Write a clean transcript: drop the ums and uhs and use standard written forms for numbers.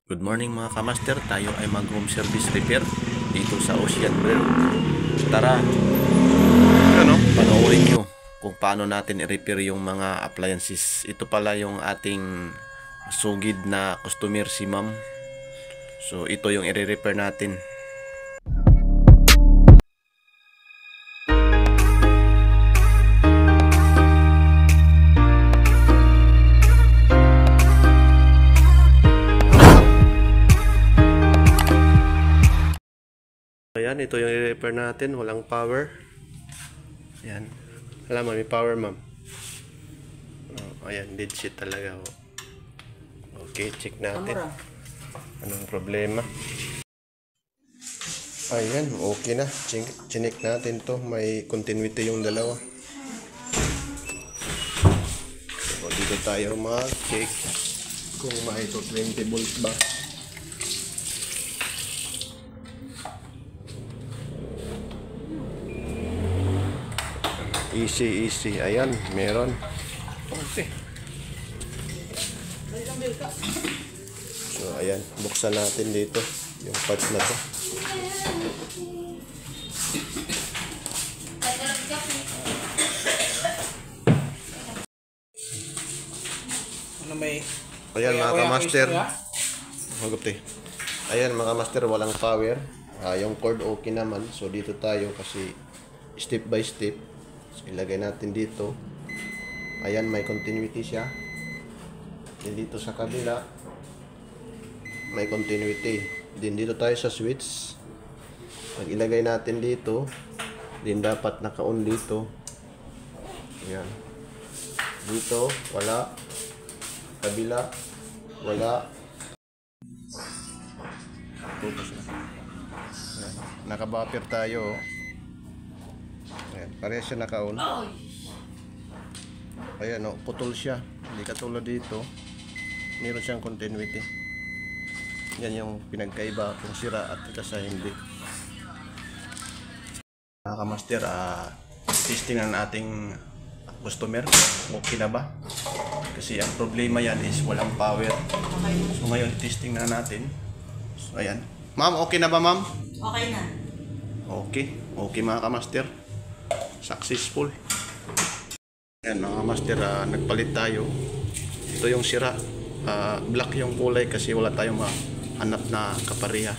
Good morning mga kamaster, tayo ay mag home service repair dito sa Ocean Grill. Tara, panoorin nyo kung paano natin i-repair yung mga appliances. Ito pala yung ating sugid na customer, si ma'am. So ito yung i-repair natin. Ayan, ito yung i-repair natin. Walang power. Ayan. Alam mo, may power, ma'am. Oh, ayan, dead shit talaga. Oh. Okay, check natin. Anong problema? Ayan, okay na. Chinik natin to. May continuity yung dalawa. So, dito tayo mag-check kung may 20 volts ba. Easy. Ayan, meron. Okay. So, ayan. Buksan natin dito yung parts na to. Ayan mga kamaster. Ayan mga master, walang power. Yung cord okay naman. So, dito tayo kasi step by step. So, ilagay natin dito. Ayan, may continuity siya. Then dito sa kabila may continuity. Then dito tayo sa switch. Pag ilagay natin dito, then dapat naka-on dito. Ayan. Dito, wala. Kabila, wala. Naka-buffer tayo. Ayan, parehas siya naka-on. Ayan, oh, putol siya. Hindi katulad dito. Meron siyang continuity. Yan yung pinagkaiba kung sira at kasi hindi. Mga kamaster, testing ng ating customer. Okay na ba? Kasi ang problema yan is walang power. So ngayon, testing na natin. So ayan. Ma'am, okay na ba ma'am? Okay na. Okay mga kamaster. Successful. Ayan mga master, nagpalit tayo. Ito yung sira. Black yung kulay kasi wala tayong mahanap na kapareha.